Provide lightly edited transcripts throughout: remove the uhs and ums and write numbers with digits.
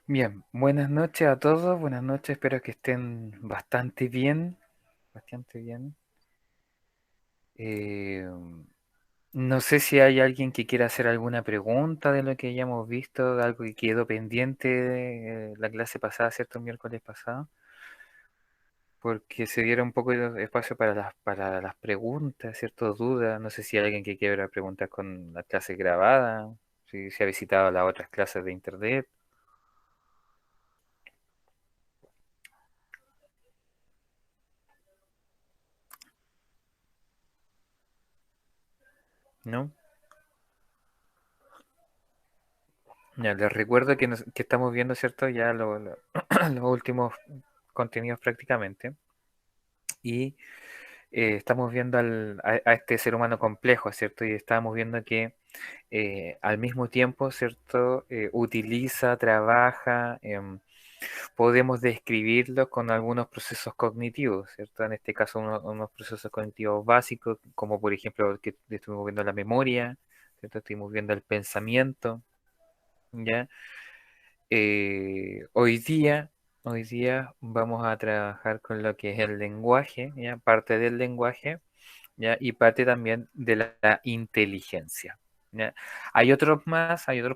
Bien, buenas noches a todos, buenas noches, espero que estén bastante bien, bastante bien. Eh, no sé si hay alguien que quiera hacer alguna pregunta de lo que hayamos visto, de algo que quedó pendiente de la clase pasada, ¿cierto? El miércoles pasado, porque se diera un poco de espacio para las preguntas, ¿cierto? Dudas, no sé si hay alguien que quiera preguntar con la clase grabada, si se ha visitado las otras clases de internet, ¿no? Ya, les recuerdo que estamos viendo, ¿cierto? Ya los últimos contenidos prácticamente. Y estamos viendo a este ser humano complejo, ¿cierto? Y estamos viendo que al mismo tiempo, ¿cierto? Utiliza, trabaja, podemos describirlo con algunos procesos cognitivos, ¿cierto? En este caso, unos procesos cognitivos básicos, como por ejemplo, que estuvimos viendo la memoria, ¿cierto? Estuvimos viendo el pensamiento, ¿ya? Hoy día vamos a trabajar con lo que es el lenguaje, ¿ya? Parte del lenguaje, ¿ya? Y parte también de la inteligencia, ¿ya? Hay otros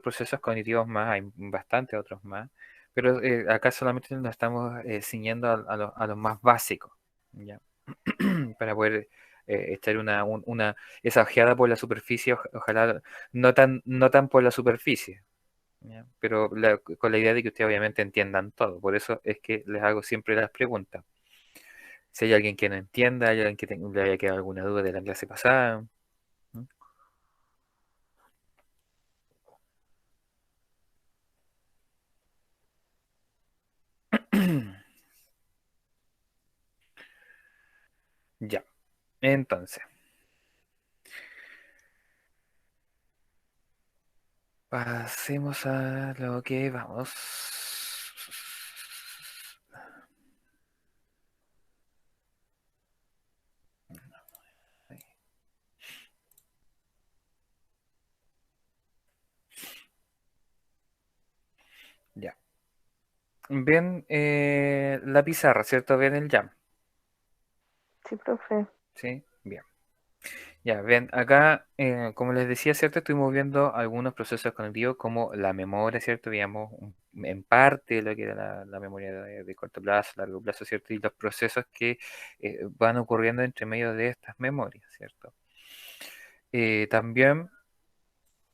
procesos cognitivos más, hay bastante otros más, pero acá solamente nos estamos ciñendo a los más básicos, ¿ya? Para poder echar esa ojeada por la superficie, ojalá no tan por la superficie, ¿ya? Pero con la idea de que ustedes obviamente entiendan todo. Por eso es que les hago siempre las preguntas. Si hay alguien que no entienda, hay alguien que le haya quedado alguna duda de la clase pasada. ¿No? Ya, entonces, pasemos a lo que vamos. Ya. Ven la pizarra, ¿cierto? Ven el jam, Sí, profe. ¿sí? Bien. Ya, ven, acá, como les decía, ¿cierto? Estuvimos viendo algunos procesos cognitivos como la memoria, ¿cierto? Veíamos en parte lo que era la memoria de corto plazo, largo plazo, ¿cierto? Y los procesos que van ocurriendo entre medio de estas memorias, ¿cierto? También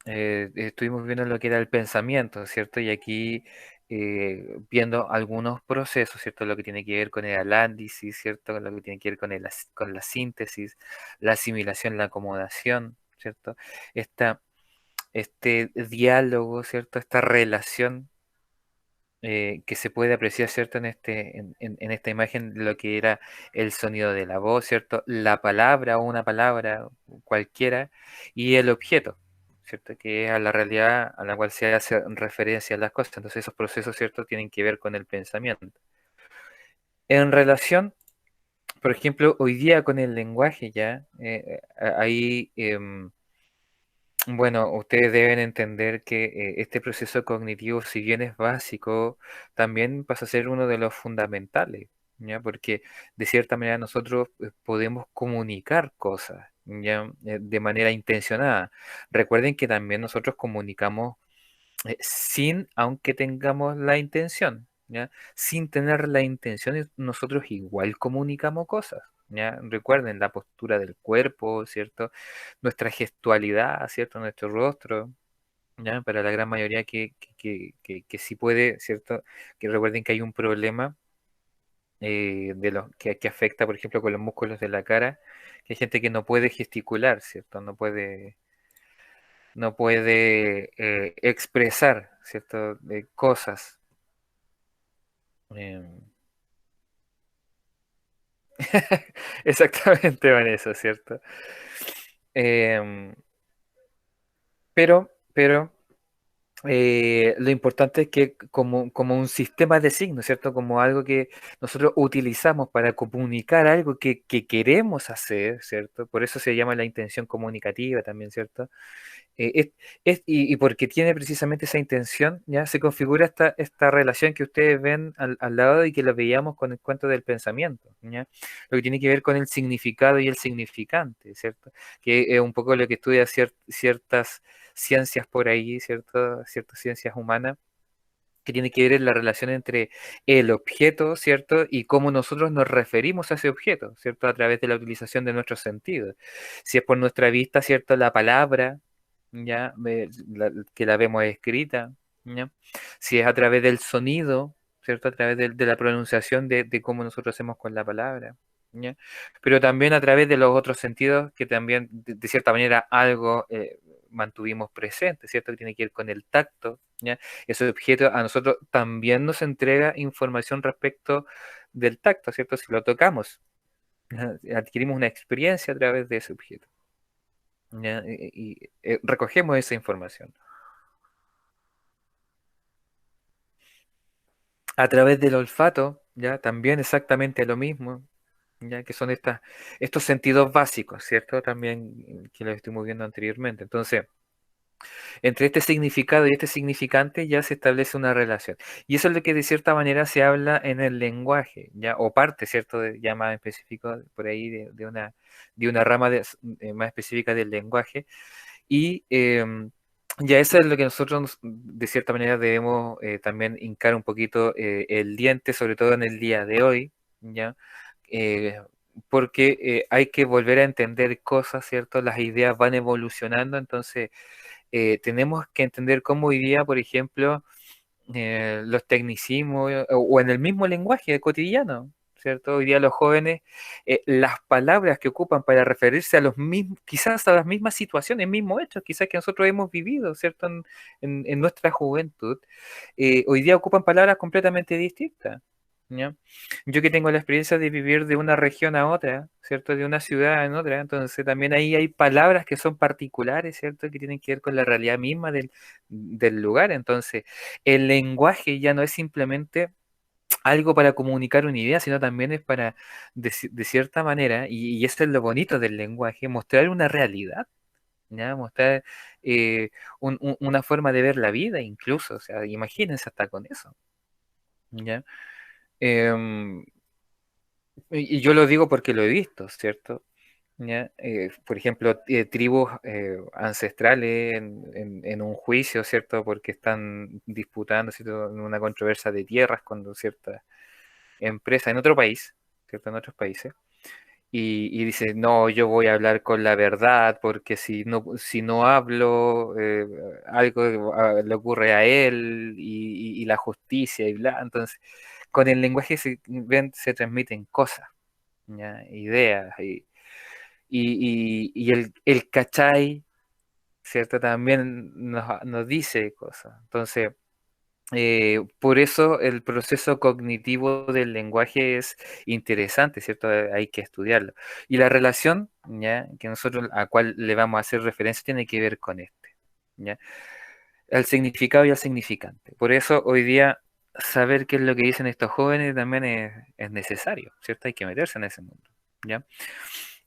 estuvimos viendo lo que era el pensamiento, ¿cierto? Y aquí viendo algunos procesos, ¿cierto? Lo que tiene que ver con el análisis, ¿cierto? Lo que tiene que ver con con la síntesis, la asimilación, la acomodación, ¿cierto? Esta, este diálogo, ¿cierto? Esta relación que se puede apreciar, ¿cierto? En esta imagen, lo que era el sonido de la voz, ¿cierto? La palabra o una palabra cualquiera y el objeto, ¿cierto? Que es a la realidad a la cual se hace referencia a las cosas. Entonces esos procesos, ¿cierto? Tienen que ver con el pensamiento. En relación, por ejemplo, hoy día con el lenguaje ya, ahí... bueno, ustedes deben entender que este proceso cognitivo, si bien es básico, también pasa a ser uno de los fundamentales, ¿ya? Porque de cierta manera nosotros podemos comunicar cosas, ¿ya? De manera intencionada. Recuerden que también nosotros comunicamos sin, aunque tengamos la intención, ¿ya? Sin tener la intención, nosotros igual comunicamos cosas, ¿ya? Recuerden la postura del cuerpo, ¿cierto? Nuestra gestualidad, ¿cierto? Nuestro rostro, ¿ya? Para la gran mayoría que sí puede, ¿cierto? Que recuerden que hay un problema que afecta, por ejemplo, con los músculos de la cara, que hay gente que no puede gesticular, ¿cierto? No puede expresar, ¿cierto? Cosas. em, Exactamente, Vanessa, ¿cierto? Em, pero lo importante es que como un sistema de signos, ¿cierto? Como algo que nosotros utilizamos para comunicar algo que queremos hacer, ¿cierto? Por eso se llama la intención comunicativa también, ¿cierto? Y porque tiene precisamente esa intención, ya se configura esta relación que ustedes ven al lado y que lo veíamos con el cuento del pensamiento, ¿ya? Lo que tiene que ver con el significado y el significante, ¿cierto? Que es un poco lo que estudia ciertas ciencias por ahí, ¿cierto? Ciertas ciencias humanas que tiene que ver en la relación entre el objeto, ¿cierto? Y cómo nosotros nos referimos a ese objeto, ¿cierto? A través de la utilización de nuestros sentidos. Si es por nuestra vista, ¿cierto? La palabra, ¿ya? Que la vemos escrita, ¿ya? Si es a través del sonido, ¿cierto? A través de la pronunciación de cómo nosotros hacemos con la palabra, ¿ya? Pero también a través de los otros sentidos que también, de cierta manera, algo mantuvimos presente, ¿cierto? Que tiene que ver con el tacto, ¿ya? Ese objeto a nosotros también nos entrega información respecto del tacto, ¿cierto? Si lo tocamos, ¿ya? Adquirimos una experiencia a través de ese objeto, ¿ya? Recogemos esa información. A través del olfato, ¿ya? También exactamente lo mismo, ¿ya? Que son estos sentidos básicos, ¿cierto? También que lo estuvimos viendo anteriormente. Entonces, entre este significado y este significante ya se establece una relación. Y eso es lo que de cierta manera se habla en el lenguaje, ya, o parte, ¿cierto? Ya más específico por ahí de una rama más específica del lenguaje. Y ya eso es lo que nosotros de cierta manera debemos también hincar un poquito el diente, sobre todo en el día de hoy, ¿ya? Eh, porque hay que volver a entender cosas, ¿cierto? Las ideas van evolucionando, entonces tenemos que entender cómo hoy día, por ejemplo, los tecnicismos o en el mismo lenguaje cotidiano, ¿cierto? Hoy día los jóvenes, las palabras que ocupan para referirse a los mismos, quizás a las mismas situaciones, mismos hechos, quizás que nosotros hemos vivido, ¿cierto? En nuestra juventud, hoy día ocupan palabras completamente distintas, ¿ya? Yo que tengo la experiencia de vivir de una región a otra, ¿cierto? De una ciudad en otra, entonces también ahí hay palabras que son particulares, ¿cierto? Que tienen que ver con la realidad misma del lugar, entonces el lenguaje ya no es simplemente algo para comunicar una idea, sino también es para, de cierta manera, y eso es lo bonito del lenguaje, mostrar una realidad, ¿ya? Mostrar una forma de ver la vida incluso, o sea, imagínense hasta con eso, ¿ya? Em, y yo lo digo porque lo he visto, ¿cierto? ¿Ya? Por ejemplo, tribus ancestrales en un juicio, ¿cierto? Porque están disputando, ¿cierto? En una controversia de tierras con ciertas empresas en otro país, ¿cierto? En otros países. Y dice, no, yo voy a hablar con la verdad porque si no hablo, algo le ocurre a él y la justicia y bla. Entonces, con el lenguaje se transmiten cosas, ¿ya? Ideas y el cachai, ¿cierto? También nos dice cosas. Entonces, por eso el proceso cognitivo del lenguaje es interesante, ¿cierto? Hay que estudiarlo. Y la relación, ¿ya? Que nosotros a cual le vamos a hacer referencia tiene que ver con ¿ya? El significado y el significante. Por eso hoy día saber qué es lo que dicen estos jóvenes también es necesario, ¿cierto? Hay que meterse en ese mundo, ¿ya?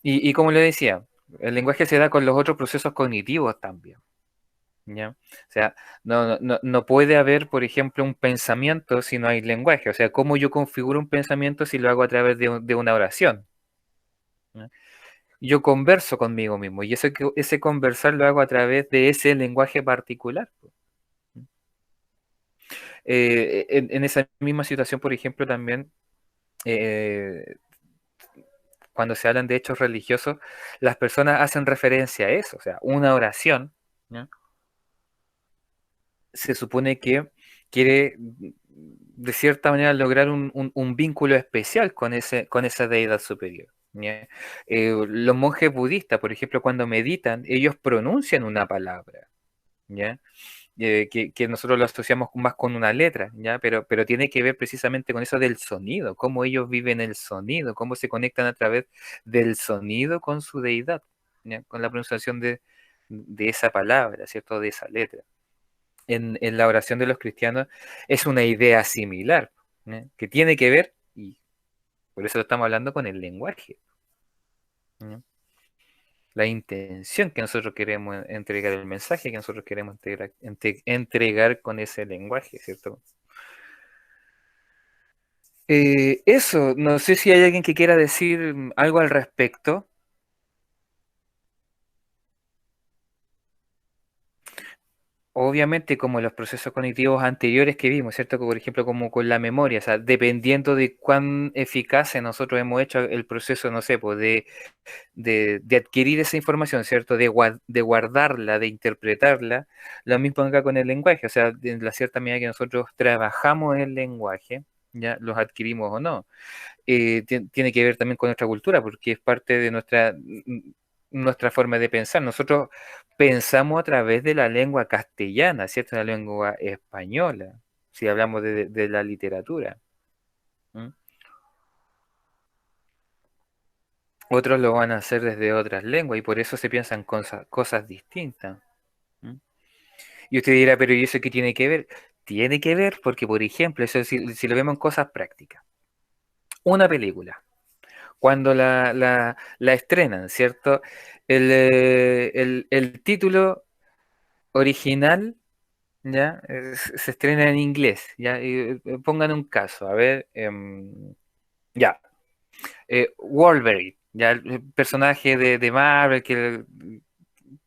Y como le decía, el lenguaje se da con los otros procesos cognitivos también, ¿ya? O sea, no puede haber, por ejemplo, un pensamiento si no hay lenguaje. O sea, ¿cómo yo configuro un pensamiento si lo hago a través de una oración? ¿Ya? Yo converso conmigo mismo y ese conversar lo hago a través de ese lenguaje particular. En esa misma situación, por ejemplo, también eh, cuando se hablan de hechos religiosos, las personas hacen referencia a eso, o sea, una oración, ¿ya? Se supone que quiere de cierta manera lograr un vínculo especial con esa deidad superior, ¿ya? Los monjes budistas, por ejemplo, cuando meditan, ellos pronuncian una palabra, ¿ya? Que nosotros lo asociamos más con una letra, ¿ya? Pero tiene que ver precisamente con eso del sonido, cómo ellos viven el sonido, cómo se conectan a través del sonido con su deidad, ¿ya? Con la pronunciación de esa palabra, ¿cierto? De esa letra. en la oración de los cristianos es una idea similar, ¿eh? Que tiene que ver, y por eso lo estamos hablando, con el lenguaje, ¿eh? La intención que nosotros queremos entregar, el mensaje que nosotros queremos entregar con ese lenguaje, ¿cierto? Eso, no sé si hay alguien que quiera decir algo al respecto. Obviamente, como los procesos cognitivos anteriores que vimos, ¿cierto? Por ejemplo, como con la memoria, o sea, dependiendo de cuán eficaces nosotros hemos hecho el proceso, no sé, pues de adquirir esa información, ¿cierto? De guardarla, de interpretarla, lo mismo acá con el lenguaje, o sea, en la cierta medida que nosotros trabajamos el lenguaje, ya los adquirimos o no, tiene que ver también con nuestra cultura, porque es parte de nuestra forma de pensar. Nosotros pensamos a través de la lengua castellana, ¿cierto? La lengua española, si hablamos de la literatura. ¿Mm? Otros lo van a hacer desde otras lenguas y por eso se piensan cosas distintas. ¿Mm? Y usted dirá, pero ¿y eso qué tiene que ver? Tiene que ver porque, por ejemplo, eso si lo vemos en cosas prácticas, una película, cuando la estrenan, ¿cierto? El título original, ¿ya? Se estrena en inglés, ¿ya? Y, pongan un caso, a ver, ya, Wolverine, ¿ya? El personaje de Marvel,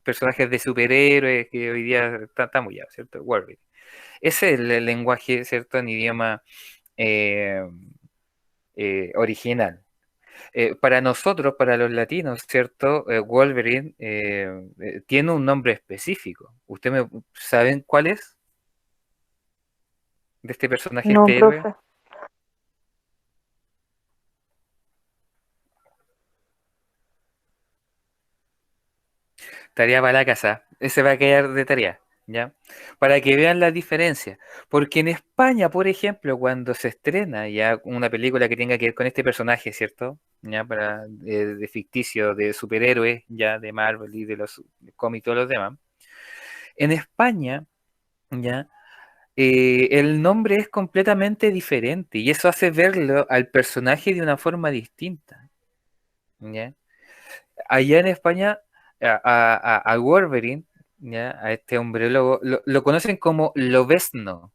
personajes de superhéroes que hoy día está muy ya, ¿cierto? Wolverine. Ese es el lenguaje, ¿cierto? En idioma eh, original. Para nosotros, para los latinos, ¿cierto? Wolverine tiene un nombre específico. ¿Ustedes saben cuál es de este personaje, No, este héroe? profe. Tarea para la casa. Ese va a quedar de tarea, ¿ya? Para que vean la diferencia. Porque en España, por ejemplo, cuando se estrena ya una película que tenga que ver con este personaje, ¿cierto? Ya para de ficticio, de superhéroes, ya de Marvel y de los cómics y todos los demás. En España, ya el nombre es completamente diferente y eso hace verlo al personaje de una forma distinta, ¿ya? Allá en España, a Wolverine, ¿ya? A este hombre lobo, lo conocen como Lobezno,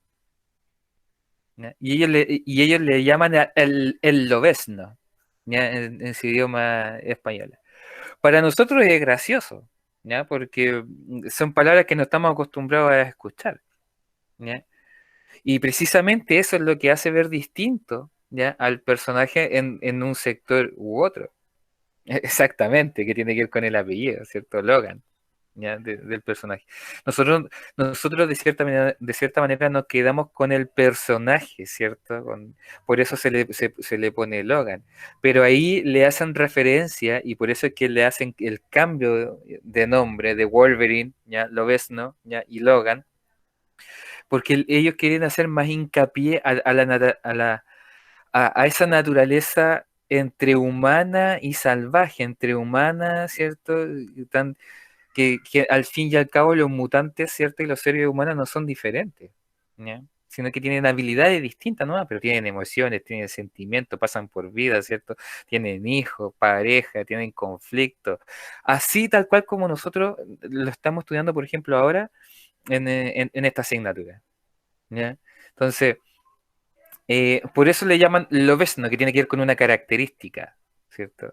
¿ya? Y ellos le llaman el Lobezno, ¿ya? En su idioma español. Para nosotros es gracioso, ¿ya? Porque son palabras que no estamos acostumbrados a escuchar, ¿ya? Y precisamente eso es lo que hace ver distinto, ¿ya? Al personaje en un sector u otro. Exactamente, que tiene que ver con el apellido, ¿cierto? Logan, ¿ya? Del personaje. Nosotros, nosotros de cierta manera nos quedamos con el personaje, ¿cierto? Por eso se le pone Logan. Pero ahí le hacen referencia y por eso es que le hacen el cambio de nombre de Wolverine, ¿ya? Lobezno, ¿ya? Y Logan, porque ellos quieren hacer más hincapié a esa naturaleza entre humana y salvaje, entre humana, ¿cierto? Que al fin y al cabo los mutantes, ¿cierto? Y los seres humanos no son diferentes, ¿ya? Sino que tienen habilidades distintas, ¿no? Pero tienen emociones, tienen sentimientos, pasan por vida, ¿cierto? Tienen hijos, pareja, tienen conflictos. Así tal cual como nosotros lo estamos estudiando, por ejemplo, ahora en esta asignatura, ¿ya? Entonces, por eso le llaman lobesno, que tiene que ver con una característica, ¿cierto?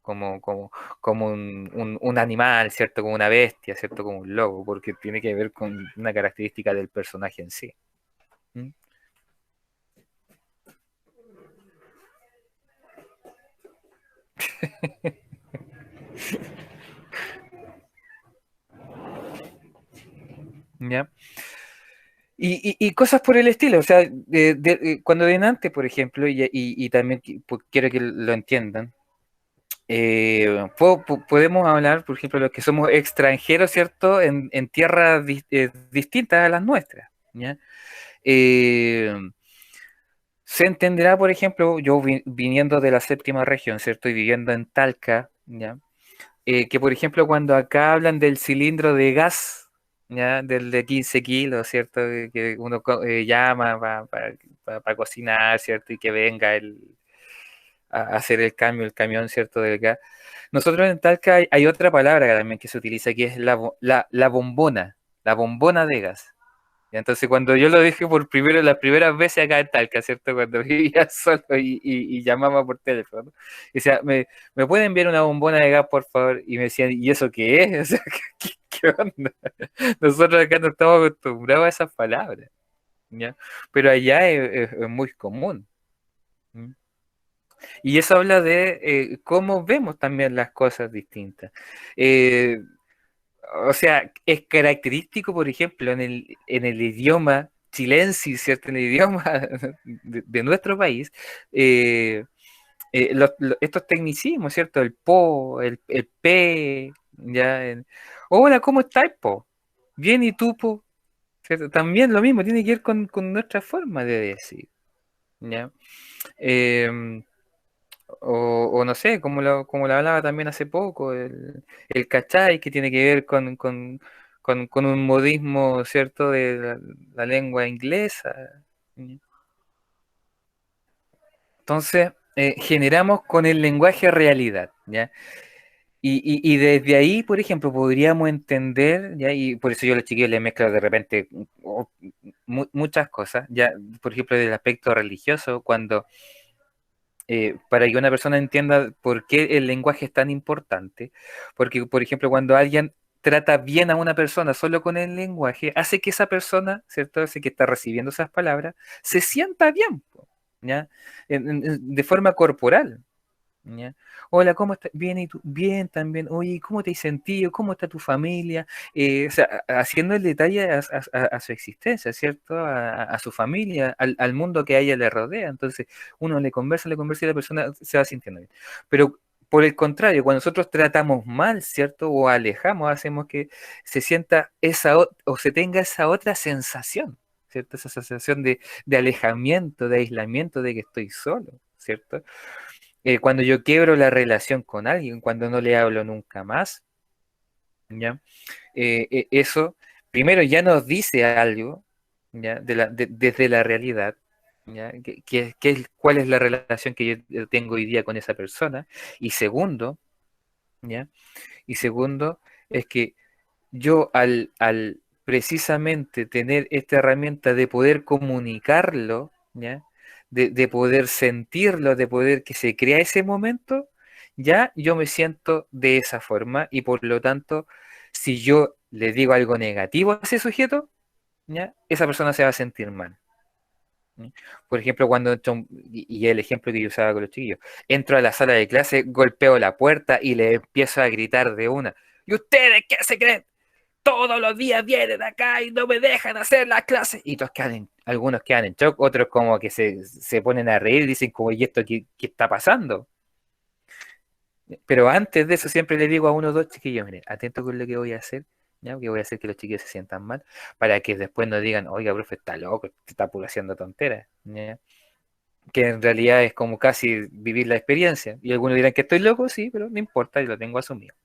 Como un animal, ¿cierto? Como una bestia, ¿cierto? Como un lobo, porque tiene que ver con una característica del personaje en sí. ¿Mm? ¿Ya? Y cosas por el estilo, o sea, cuando delante, por ejemplo, y también pues, quiero que lo entiendan, podemos hablar, por ejemplo, los que somos extranjeros, ¿cierto? En tierras distintas a las nuestras, ¿ya? Eh, se entenderá, por ejemplo, yo viniendo de la séptima región, ¿cierto? Y viviendo en Talca, ¿ya? Que, por ejemplo, cuando acá hablan del cilindro de gas, ¿ya? Del de 15 kilos, ¿cierto? Que uno llama para cocinar, ¿cierto? Y que venga a hacer el cambio, el camión, ¿cierto? Del gas. Nosotros en Talca hay otra palabra también que se utiliza, que es la bombona de gas. Y entonces cuando yo lo dije por primero, las primeras veces acá en Talca, ¿cierto? Cuando vivía solo y llamaba por teléfono, y decía, ¿me puede enviar una bombona de gas, por favor? Y me decían, ¿y eso qué es? O sea, ¿qué onda? Nosotros acá no estamos acostumbrados a esas palabras, ¿ya? Pero allá es muy común. ¿Mm? Y eso habla de cómo vemos también las cosas distintas. Eh, o sea, es característico, por ejemplo, en el idioma chilensis, ¿cierto? En el idioma de nuestro país, eh, estos tecnicismos, ¿cierto? El po, el pe, ya. Hola, ¿cómo estás, po? Bien, ¿y tú, po? ¿Cierto? También lo mismo, tiene que ver con nuestra forma de decir, ¿ya? Em, o no sé, como lo hablaba también hace poco, el cachai, que tiene que ver con un modismo, ¿cierto?, de la lengua inglesa. Entonces, generamos con el lenguaje realidad, ¿ya? Y desde ahí, por ejemplo, podríamos entender, ¿ya? Y por eso yo a los chiquillos les mezclo de repente muchas cosas, ¿ya? Por ejemplo, del aspecto religioso, cuando para que una persona entienda por qué el lenguaje es tan importante, porque, por ejemplo, cuando alguien trata bien a una persona solo con el lenguaje, hace que esa persona, ¿cierto? Hace que está recibiendo esas palabras, se sienta bien, po, ¿ya? De forma corporal. ¿Ya? Hola, ¿cómo estás? Bien, ¿y tú? Bien, también. Oye, ¿cómo te has sentido? ¿Cómo está tu familia? O sea, haciendo el detalle a su existencia, ¿cierto? A su familia, al mundo que a ella le rodea. Entonces, uno le conversa y la persona se va sintiendo bien. Pero por el contrario, cuando nosotros tratamos mal, ¿cierto? O alejamos, hacemos que se sienta o se tenga esa otra sensación, ¿cierto? Esa sensación de alejamiento, de aislamiento, de que estoy solo, ¿cierto? Cuando yo quiebro la relación con alguien, cuando no le hablo nunca más, ¿ya? Eso primero ya nos dice algo, ¿ya? Desde la realidad, ¿ya? ¿Cuál es la relación que yo tengo hoy día con esa persona? Y segundo, ¿ya? Y segundo, es que yo al precisamente tener esta herramienta de poder comunicarlo, ¿ya? De poder sentirlo, de poder que se crea ese momento, ya yo me siento de esa forma y por lo tanto, si yo le digo algo negativo a ese sujeto, ¿ya? Esa persona se va a sentir mal. ¿Sí? Por ejemplo, cuando y el ejemplo que yo usaba con los chiquillos, entro a la sala de clase, golpeo la puerta y le empiezo a gritar de una. ¿Y ustedes qué se creen? Todos los días vienen acá y no me dejan hacer las clases. Y algunos quedan en shock, otros como que se ponen a reír, dicen como, ¿y esto qué está pasando? Pero antes de eso siempre le digo a uno o dos chiquillos, miren, atento con lo que voy a hacer, ¿ya? Que voy a hacer que los chiquillos se sientan mal, para que después no digan, oiga, profe, está loco, está puro haciendo tonteras, ¿ya? Que en realidad es como casi vivir la experiencia. Y algunos dirán que estoy loco, sí, pero no importa, yo lo tengo asumido.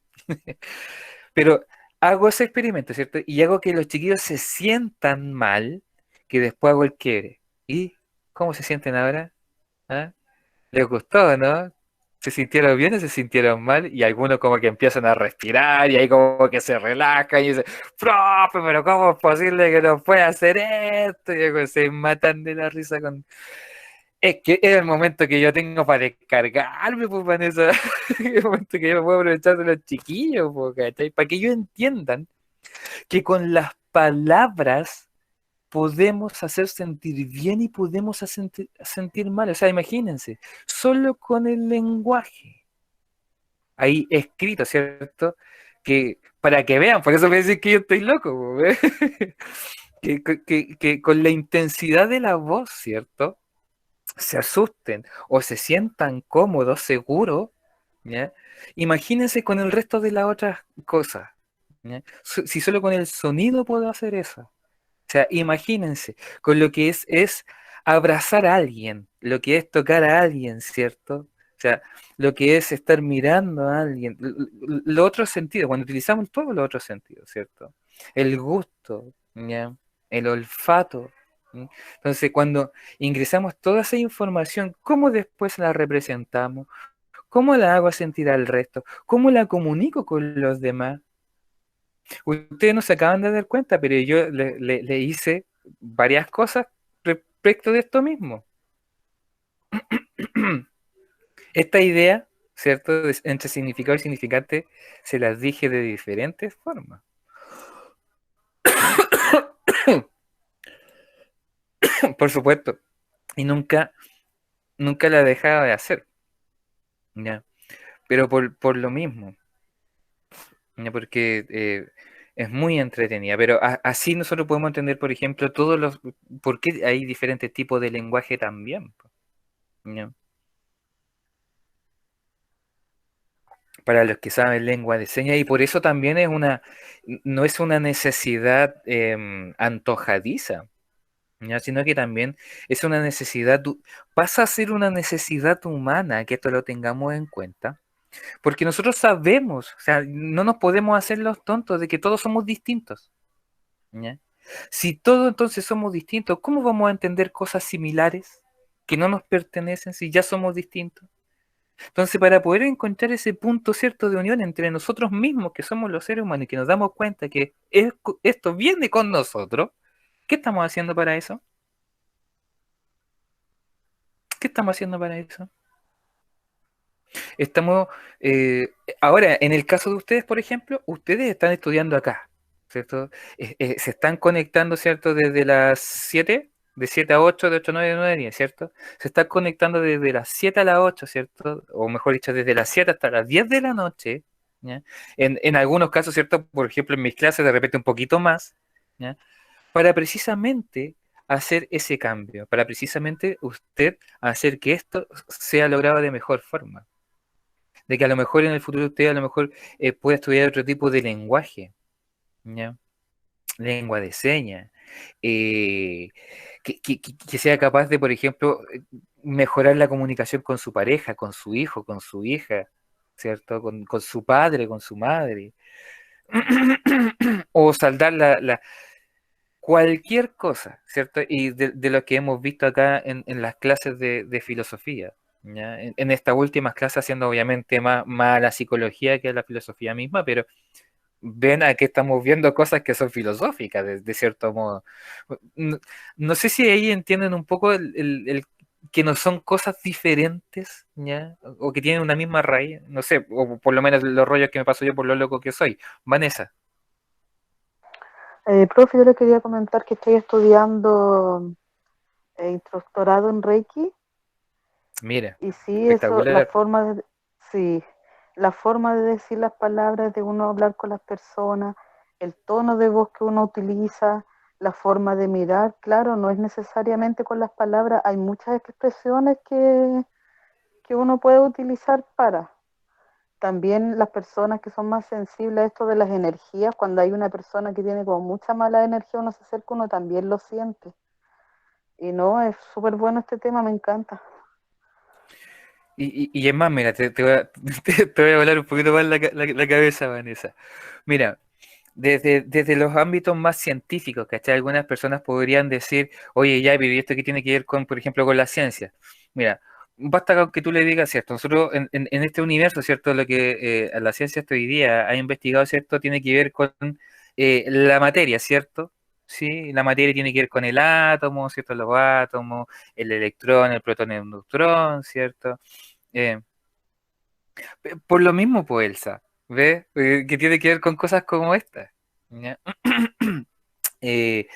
Pero hago ese experimento, ¿cierto? Y hago que los chiquillos se sientan mal, que después hago el quiebre. ¿Y cómo se sienten ahora? ¿Ah? ¿Les gustó, no? ¿Se sintieron bien o se sintieron mal? Y algunos como que empiezan a respirar y ahí como que se relajan y dicen, profe, pero ¿cómo es posible que no pueda hacer esto? Y luego se matan de la risa con... Es que es el momento que yo tengo para descargarme, pues, Vanessa. Es el momento que yo puedo aprovechar de los chiquillos, pues, ¿cachai? Para que ellos entiendan que con las palabras podemos hacer sentir bien y podemos hacer sentir mal. O sea, imagínense, solo con el lenguaje, ahí escrito, ¿cierto? Que para que vean, por eso me dicen que yo estoy loco, po, ¿ve? Que con la intensidad de la voz, ¿cierto? Se asusten o se sientan cómodos, seguros, ¿ya? Imagínense con el resto de las otras cosas, ¿ya? Si solo con el sonido puedo hacer eso. O sea, imagínense, con lo que es abrazar a alguien, lo que es tocar a alguien, ¿cierto? sea, lo que es estar mirando a alguien, los otros sentidos, cuando utilizamos todos los otros sentidos, ¿cierto? El gusto, ¿ya? El olfato. ¿Mm? Entonces, cuando ingresamos toda esa información, ¿cómo después la representamos? ¿Cómo la hago sentir al resto? ¿Cómo la comunico con los demás? Ustedes no se acaban de dar cuenta, pero yo le hice varias cosas respecto de esto mismo. Esta idea, ¿cierto? Entre significado y significante, se las dije de diferentes formas. Por supuesto. Y nunca la dejaba de hacer. ¿Ya? Pero por lo mismo. ¿Ya? Porque es muy entretenida. Pero así nosotros podemos entender, por ejemplo, todos los. ¿Por qué hay diferentes tipos de lenguaje también? ¿Ya? Para los que saben lengua de señas, y por eso también no es una necesidad antojadiza, ¿ya? Sino que también es una necesidad, pasa a ser una necesidad humana, que esto lo tengamos en cuenta, porque nosotros sabemos, o sea, no nos podemos hacer los tontos de que todos somos distintos, ¿ya? Si todos entonces somos distintos, ¿cómo vamos a entender cosas similares que no nos pertenecen si ya somos distintos? Entonces, para poder encontrar ese punto cierto de unión entre nosotros mismos, que somos los seres humanos, y que nos damos cuenta que esto viene con nosotros, ¿qué estamos haciendo para eso? ¿Qué estamos haciendo para eso? Estamos, ahora, en el caso de ustedes, por ejemplo, ustedes están estudiando acá, ¿cierto? Se están conectando, ¿cierto? Desde las 7 de 7 a 8 de 8 a 9 de 9 a 10, ¿cierto? Se están conectando desde las 7 a las 8, ¿cierto? O mejor dicho, desde las 7 hasta las 10 de la noche, ¿ya? En algunos casos, ¿cierto? Por ejemplo, en mis clases, de repente un poquito más, ¿ya? Para precisamente hacer ese cambio, para precisamente usted hacer que esto sea logrado de mejor forma, de que a lo mejor en el futuro usted a lo mejor pueda estudiar otro tipo de lenguaje, ¿ya? Lengua de señas, eh, que sea capaz de, por ejemplo, mejorar la comunicación con su pareja, con su hijo, con su hija, ¿cierto? Con su padre, con su madre, o saldar cualquier cosa, ¿cierto? Y de lo que hemos visto acá en las clases de filosofía, ¿ya? En estas últimas clases, haciendo obviamente más a la psicología que a la filosofía misma, pero ven a que estamos viendo cosas que son filosóficas, de cierto modo. No, no sé si ahí entienden un poco el que no son cosas diferentes, ¿ya? O que tienen una misma raíz, no sé, o por lo menos los rollos que me paso yo por lo loco que soy. Vanessa, Profe, yo le quería comentar que estoy estudiando instructorado en Reiki mira, y sí, eso, espectacular. sí, la forma de decir las palabras, de uno hablar con las personas, el tono de voz que uno utiliza, la forma de mirar, claro, no es necesariamente con las palabras, hay muchas expresiones que uno puede utilizar para. También las personas que son más sensibles a esto de las energías, cuando hay una persona que tiene como mucha mala energía, uno se acerca, uno también lo siente. Y no, es súper bueno este tema, me encanta. Y es más, mira, te voy a, te voy a volar un poquito más la cabeza, Vanessa. Mira, desde los ámbitos más científicos, ¿cachai? Algunas personas podrían decir, oye, ya, pero ¿y esto qué tiene que ver con, por ejemplo, con la ciencia? Mira, basta con que tú le digas, ¿cierto? Nosotros en este universo, ¿cierto? Lo que la ciencia hasta hoy día ha investigado, ¿cierto? Tiene que ver con la materia, ¿cierto? Sí, la materia tiene que ver con el átomo, ¿cierto? Los átomos, el electrón, el protón, el neutrón, ¿cierto? Eh, por lo mismo, pues, Elsa, ¿ves? Que tiene que ver con cosas como esta. ¿Ya? Eh,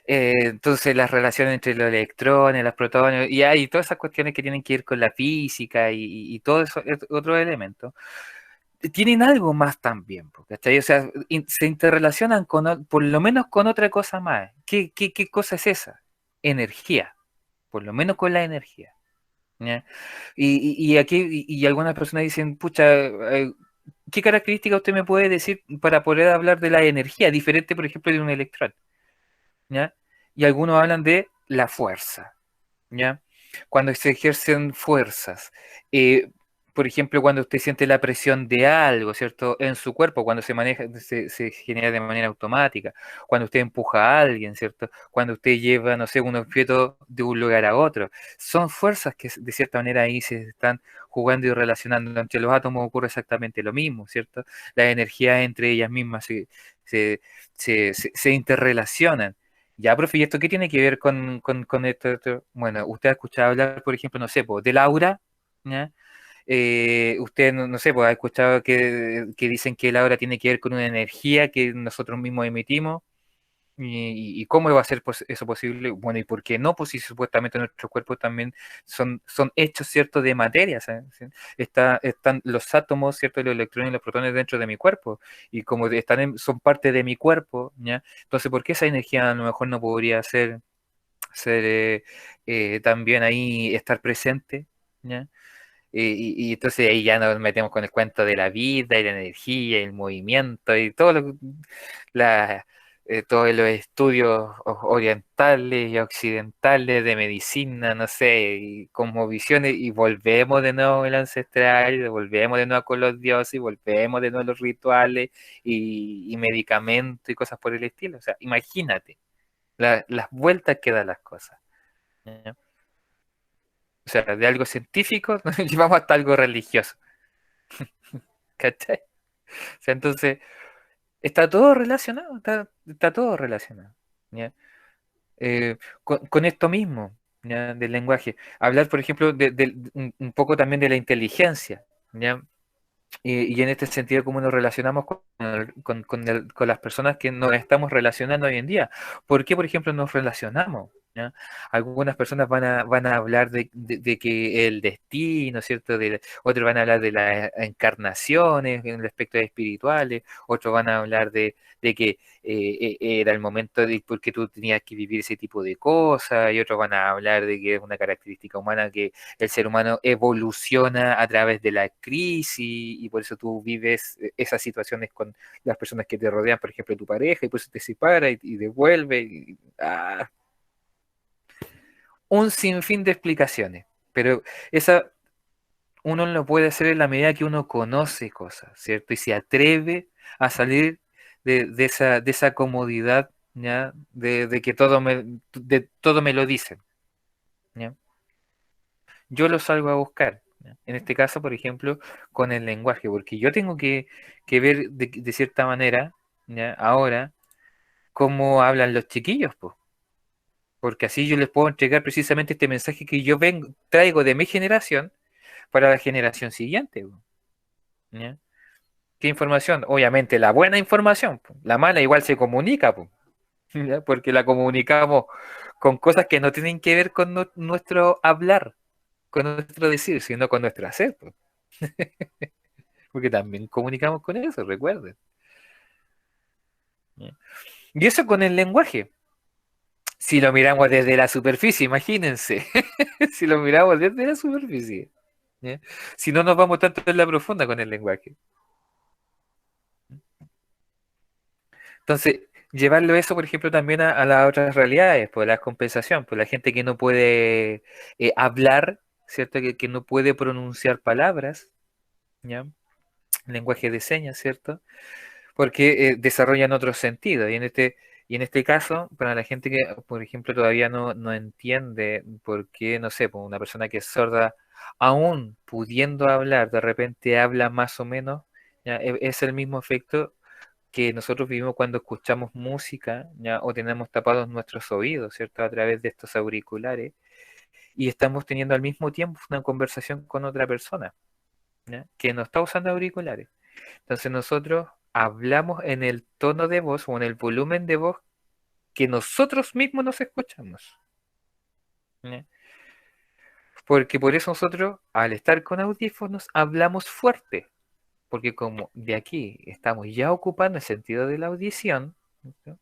entonces, las relaciones entre los electrones, los protones, y hay todas esas cuestiones que tienen que ver con la física y todo eso, otros elementos, tienen algo más también, po, ¿cachai? O sea, se interrelacionan con, por lo menos con otra cosa más. ¿Qué cosa es esa? Energía, por lo menos con la energía. ¿Ya? Y aquí, y algunas personas dicen, pucha, ¿qué característica usted me puede decir para poder hablar de la energía, diferente, por ejemplo, de un electrón? ¿Ya? Y algunos hablan de la fuerza, ¿ya? Cuando se ejercen fuerzas. por ejemplo, cuando usted siente la presión de algo, ¿cierto? En su cuerpo, cuando se maneja, se genera de manera automática, cuando usted empuja a alguien, ¿cierto? Cuando usted lleva, no sé, un objeto de un lugar a otro. Son fuerzas que de cierta manera ahí se están jugando y relacionando. Entre los átomos ocurre exactamente lo mismo, ¿cierto? Las energías entre ellas mismas se, se interrelacionan. Ya, profe, ¿y esto qué tiene que ver con esto? Bueno, usted ha escuchado hablar, por ejemplo, no sé, po, del aura, ¿ya? Usted, no, no sé, pues ha escuchado que dicen que el aura tiene que ver con una energía que nosotros mismos emitimos. Y cómo va a ser eso posible? Bueno, ¿y por qué no? Pues si supuestamente nuestros cuerpos también son hechos, ¿cierto?, de materia. ¿Sí? Están los átomos, ¿cierto?, los electrones y los protones dentro de mi cuerpo. Y como son parte de mi cuerpo, ¿ya? Entonces, ¿por qué esa energía a lo mejor no podría ser también ahí, estar presente? ¿Ya? Y entonces ahí ya nos metemos con el cuento de la vida y la energía y el movimiento y la, todos los estudios orientales y occidentales de medicina, no sé, y como visiones, y volvemos de nuevo al ancestral, y volvemos de nuevo con los dioses, y volvemos de nuevo a los rituales y medicamentos y cosas por el estilo. O sea, imagínate las vueltas que dan las cosas. ¿Ya? O sea, de algo científico nos llevamos hasta algo religioso. ¿Cachai? O sea, entonces, está todo relacionado, está todo relacionado. ¿Ya? Con esto mismo, ¿ya? Del lenguaje. Hablar, por ejemplo, un poco también de la inteligencia, ¿ya? Y en este sentido, cómo nos relacionamos con las personas que nos estamos relacionando hoy en día. ¿Por qué, por ejemplo, nos relacionamos? ¿Ya? Algunas personas van a hablar de que el destino, ¿cierto? Otros van a hablar de las encarnaciones en el aspecto espirituales, otros van a hablar de que era el momento de porque tú tenías que vivir ese tipo de cosas, y otros van a hablar de que es una característica humana que el ser humano evoluciona a través de la crisis y por eso tú vives esas situaciones con las personas que te rodean, por ejemplo, tu pareja, y por eso te separa y devuelve. Un sinfín de explicaciones, pero esa uno lo puede hacer en la medida que uno conoce cosas, ¿cierto? Y se atreve a salir de esa comodidad, ¿ya? De que todo me lo dicen, ¿ya? Yo lo salgo a buscar. ¿Ya? En este caso, por ejemplo, con el lenguaje, porque yo tengo que ver de cierta manera, ¿ya? Ahora, cómo hablan los chiquillos, pues, porque así yo les puedo entregar precisamente este mensaje que yo traigo de mi generación para la generación siguiente. Po, ¿ya? ¿Qué información? Obviamente la buena información, po. La mala igual se comunica, po, ¿ya? Porque la comunicamos con cosas que no tienen que ver con nuestro hablar, con nuestro decir, sino con nuestro hacer, po. Porque también comunicamos con eso, recuerden. ¿Ya? Y eso con el lenguaje. Si lo miramos desde la superficie, imagínense. Si lo miramos desde la superficie. ¿Ya? Si no nos vamos tanto en la profunda con el lenguaje. Entonces, llevarlo eso, por ejemplo, también a las otras realidades, pues la compensación, pues la gente que no puede hablar, ¿cierto? Que no puede pronunciar palabras, ¿ya? Lenguaje de señas, ¿cierto? Porque desarrollan otros sentidos. Y en este caso, para la gente que, por ejemplo, todavía no entiende por qué, no sé, pues una persona que es sorda, aún pudiendo hablar, de repente habla más o menos, ¿ya? Es el mismo efecto que nosotros vivimos cuando escuchamos música, ¿ya? O tenemos tapados nuestros oídos, ¿cierto? A través de estos auriculares, y estamos teniendo al mismo tiempo una conversación con otra persona, ¿ya? Que no está usando auriculares. Entonces nosotros hablamos en el tono de voz o en el volumen de voz que nosotros mismos nos escuchamos. ¿Ya? Porque por eso nosotros, al estar con audífonos, hablamos fuerte. Porque como de aquí estamos ya ocupando el sentido de la audición, ¿no?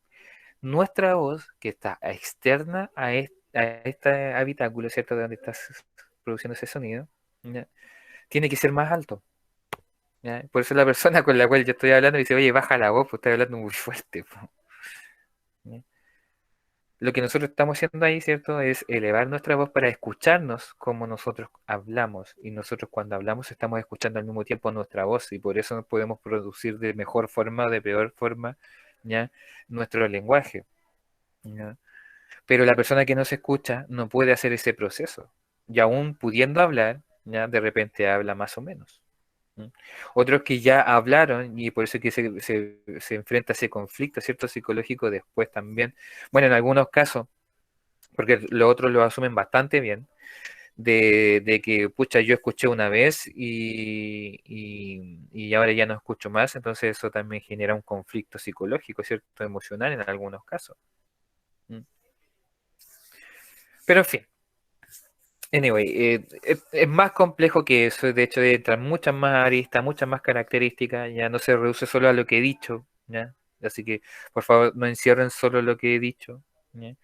Nuestra voz, que está externa a este habitáculo, ¿cierto? De donde estás produciendo ese sonido, ¿ya? Tiene que ser más alto. ¿Ya? Por eso la persona con la cual yo estoy hablando dice, oye, baja la voz, pues estoy hablando muy fuerte. Po". ¿Ya? lo que nosotros estamos haciendo ahí, ¿cierto? Es elevar nuestra voz para escucharnos como nosotros hablamos. Y nosotros cuando hablamos estamos escuchando al mismo tiempo nuestra voz y por eso no podemos producir de mejor forma o de peor forma, ¿ya? Nuestro lenguaje, ¿ya? Pero la persona que no se escucha no puede hacer ese proceso. Y aún pudiendo hablar, ¿ya? De repente habla más o menos. ¿Mm? Otros que ya hablaron y por eso que se enfrenta a ese conflicto, ¿cierto? Psicológico después también. Bueno, en algunos casos, porque los otros lo asumen bastante bien, de que, pucha, yo escuché una vez y ahora ya no escucho más, entonces eso también genera un conflicto psicológico, ¿cierto? Emocional en algunos casos. ¿Mm? Pero en fin. Anyway, es más complejo que eso, de hecho entran muchas más aristas, muchas más características, ya no se reduce solo a lo que he dicho, ¿ya? Así que por favor no encierren solo lo que he dicho, ¿ya?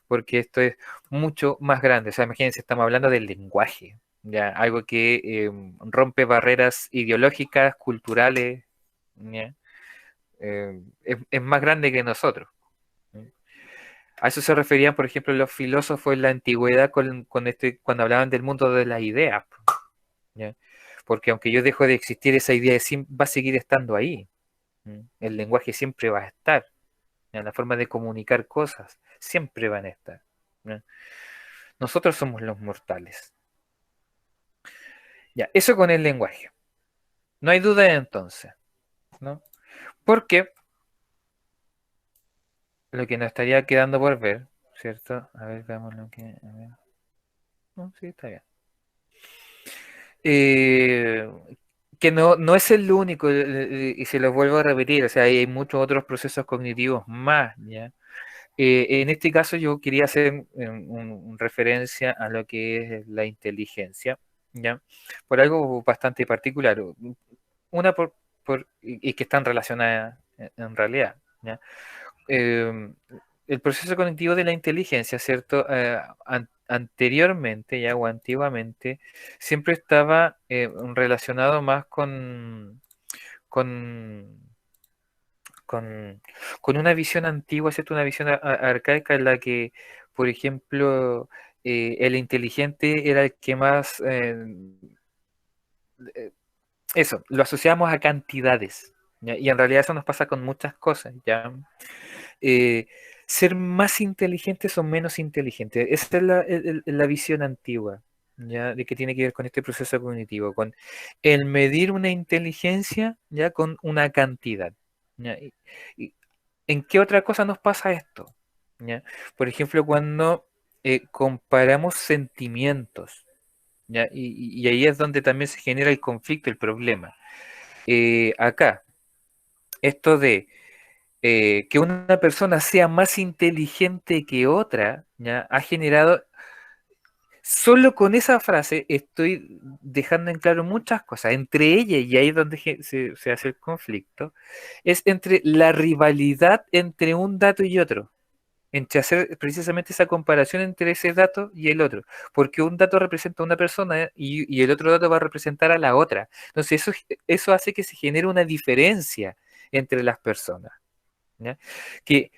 Porque esto es mucho más grande, o sea, imagínense, estamos hablando del lenguaje, ¿ya? Algo que rompe barreras ideológicas, culturales, ¿ya? Es más grande que nosotros. ¿Ya? A eso se referían, por ejemplo, los filósofos en la antigüedad cuando hablaban del mundo de las ideas. ¿Ya? Porque aunque yo dejo de existir, esa idea va a seguir estando ahí. El lenguaje siempre va a estar. ¿Ya? La forma de comunicar cosas siempre van a estar. ¿Ya? Nosotros somos los mortales. Ya, eso con el lenguaje. No hay duda entonces, ¿no? Porque lo que nos estaría quedando por ver, ¿cierto? A ver, veamos lo que. A ver. No, sí, está bien. Eh, que no es el único, y se lo vuelvo a repetir, o sea, hay muchos otros procesos cognitivos más, ¿ya? En este caso yo quería hacer referencia a lo que es la inteligencia, ¿ya? Por algo bastante particular. Una y que están relacionadas en realidad, ¿ya? Eh, el proceso cognitivo de la inteligencia, ¿cierto? Anteriormente, ya o antiguamente, siempre estaba relacionado más con, con, con una visión antigua, ¿cierto? Una visión arcaica en la que, por ejemplo, el inteligente era el que más, eh, eso, lo asociamos a cantidades, ¿ya? Y en realidad eso nos pasa con muchas cosas, ¿ya? Eh, ser más inteligentes o menos inteligentes, esa es la visión antigua, ¿ya? De que tiene que ver con este proceso cognitivo, con el medir una inteligencia, ¿ya? Con una cantidad, ¿ya? Y ¿en qué otra cosa nos pasa esto? ¿Ya? Por ejemplo, cuando comparamos sentimientos, ¿ya? Y ahí es donde también se genera el conflicto, el problema. Acá, esto de que una persona sea más inteligente que otra, ¿ya? Ha generado, solo con esa frase estoy dejando en claro muchas cosas, entre ellas, y ahí es donde se hace el conflicto, es entre la rivalidad entre un dato y otro, entre hacer precisamente esa comparación entre ese dato y el otro, porque un dato representa a una persona y el otro dato va a representar a la otra. Entonces eso hace que se genere una diferencia entre las personas, ¿ya? Que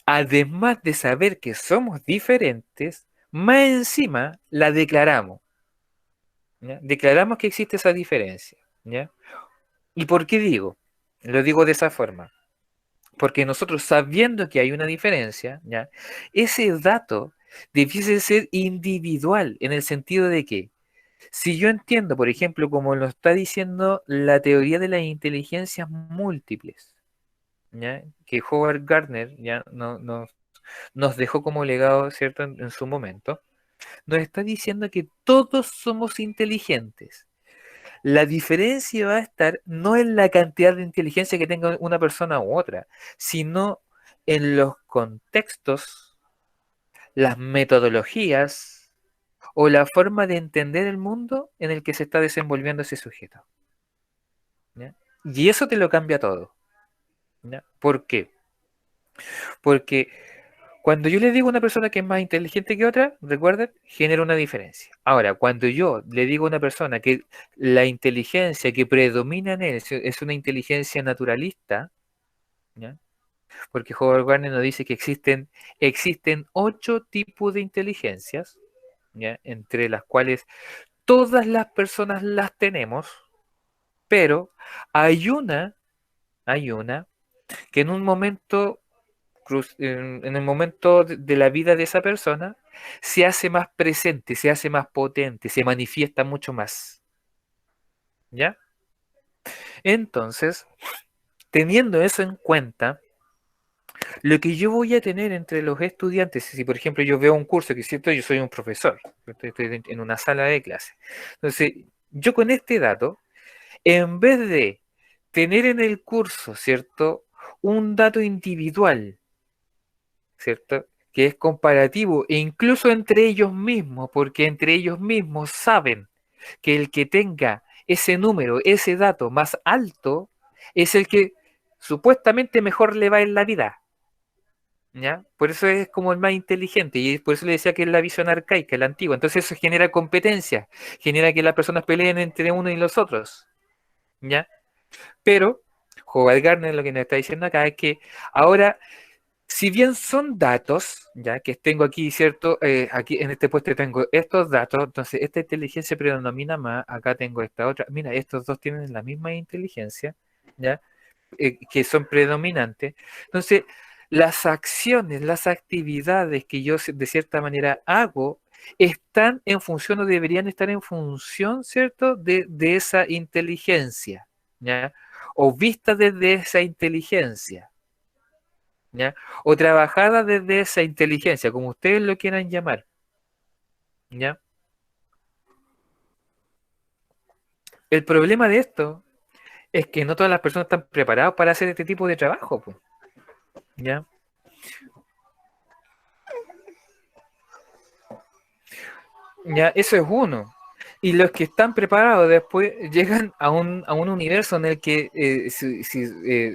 además de saber que somos diferentes, más encima la declaramos, ¿ya? Declaramos que existe esa diferencia, ¿ya? ¿Y por qué digo? Lo digo de esa forma. Porque nosotros sabiendo que hay una diferencia, ¿ya? Ese dato debiese ser individual en el sentido de que si yo entiendo, por ejemplo, como lo está diciendo la teoría de las inteligencias múltiples, ¿ya? Que Howard Gardner ya nos dejó como legado, ¿cierto? En su momento, nos está diciendo que todos somos inteligentes. La diferencia va a estar no en la cantidad de inteligencia que tenga una persona u otra, sino en los contextos, las metodologías o la forma de entender el mundo en el que se está desenvolviendo ese sujeto, ¿ya? Y eso te lo cambia todo, ¿ya? ¿Por qué? Porque cuando yo le digo a una persona que es más inteligente que otra, recuerden, genera una diferencia. Ahora, cuando yo le digo a una persona que la inteligencia que predomina en él es una inteligencia naturalista, ¿ya? Porque Howard Gardner nos dice que existen 8 tipos de inteligencias, ¿ya? Entre las cuales todas las personas las tenemos, pero hay una que en un momento, en el momento de la vida de esa persona, se hace más presente, se hace más potente, se manifiesta mucho más, ¿ya? Entonces, teniendo eso en cuenta, lo que yo voy a tener entre los estudiantes, si por ejemplo yo veo un curso, que es cierto, yo soy un profesor, estoy en una sala de clase. Entonces, yo con este dato, en vez de tener en el curso, ¿cierto? Un dato individual, ¿cierto? Que es comparativo e incluso entre ellos mismos, porque entre ellos mismos saben que el que tenga ese número, ese dato más alto, es el que supuestamente mejor le va en la vida. ¿Ya? Por eso es como el más inteligente y por eso le decía que es la visión arcaica, la antigua. Entonces eso genera competencia, genera que las personas peleen entre uno y los otros, ¿ya? Pero Howard Gardner lo que nos está diciendo acá es que ahora, si bien son datos, ya que tengo aquí, ¿cierto? Aquí en este puesto tengo estos datos, entonces esta inteligencia predomina más, acá tengo esta otra. Mira, estos dos tienen la misma inteligencia, ¿ya? Que son predominantes. Entonces, las acciones, las actividades que yo de cierta manera hago, están en función o deberían estar en función, ¿cierto?, de esa inteligencia, ¿ya? O vista desde esa inteligencia, ¿ya? O trabajada desde esa inteligencia, como ustedes lo quieran llamar, ¿ya? El problema de esto es que no todas las personas están preparadas para hacer este tipo de trabajo, po, ¿ya? Ya, eso es uno. Y los que están preparados después llegan a un universo en el que si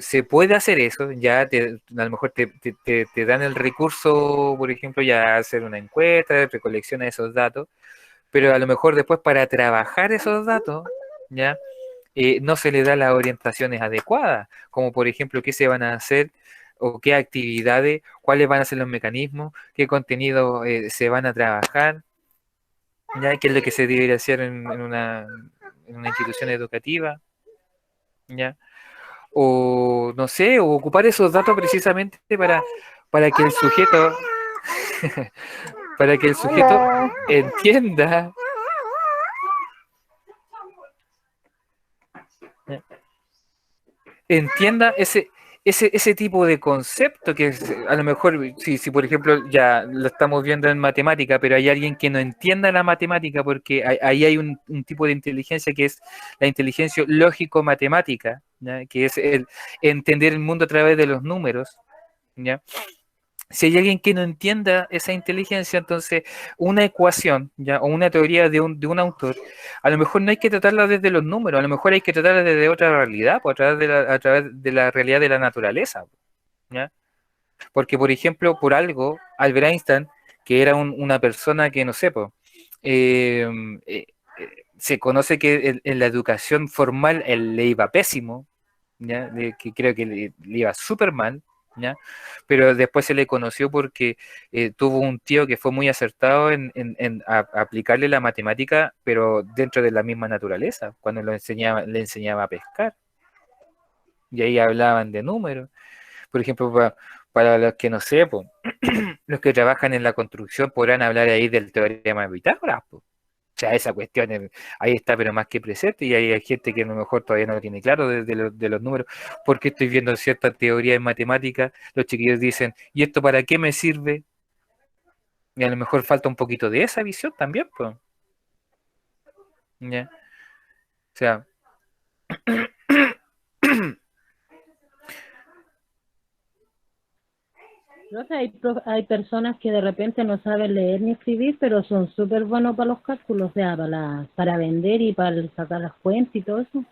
se puede hacer eso, ya a lo mejor te dan el recurso, por ejemplo, ya hacer una encuesta, recolecciona esos datos, pero a lo mejor después para trabajar esos datos, ya no se le da las orientaciones adecuadas, como por ejemplo qué se van a hacer o qué actividades, cuáles van a ser los mecanismos, qué contenido se van a trabajar, ya que es lo que se debería hacer en una institución educativa, ya, o no sé, o ocupar esos datos precisamente para que el sujeto, para que el sujeto Hola. entienda, entienda ese tipo de concepto que a lo mejor, si por ejemplo ya lo estamos viendo en matemática, pero hay alguien que no entienda la matemática porque ahí hay un tipo de inteligencia que es la inteligencia lógico-matemática, ¿ya? Que es el entender el mundo a través de los números, ¿ya? Si hay alguien que no entienda esa inteligencia, entonces una ecuación, ¿ya? O una teoría de un autor, a lo mejor no hay que tratarla desde los números, a lo mejor hay que tratarla desde otra realidad, pues, a través de la realidad de la naturaleza, ¿ya? Porque, por ejemplo, por algo, Albert Einstein, que era una persona que, no sé, pues, eh, eh, se conoce que en la educación formal él le iba pésimo, ¿ya? Que creo que le iba súper mal, ¿ya? Pero después se le conoció porque tuvo un tío que fue muy acertado en aplicarle la matemática, pero dentro de la misma naturaleza, cuando le enseñaba a pescar, y ahí hablaban de números. Por ejemplo, para los que no sé, po, los que trabajan en la construcción podrán hablar ahí del teorema de Pitágoras, po. O sea, esa cuestión ahí está, pero más que presente, y hay gente que a lo mejor todavía no lo tiene claro de los números, porque estoy viendo cierta teoría en matemática, los chiquillos dicen, ¿y esto para qué me sirve? Y a lo mejor falta un poquito de esa visión también, pues. ¿Ya? O sea, No sé, hay personas que de repente no saben leer ni escribir, pero son súper buenos para los cálculos, o sea, para vender y para sacar las cuentas y todo eso.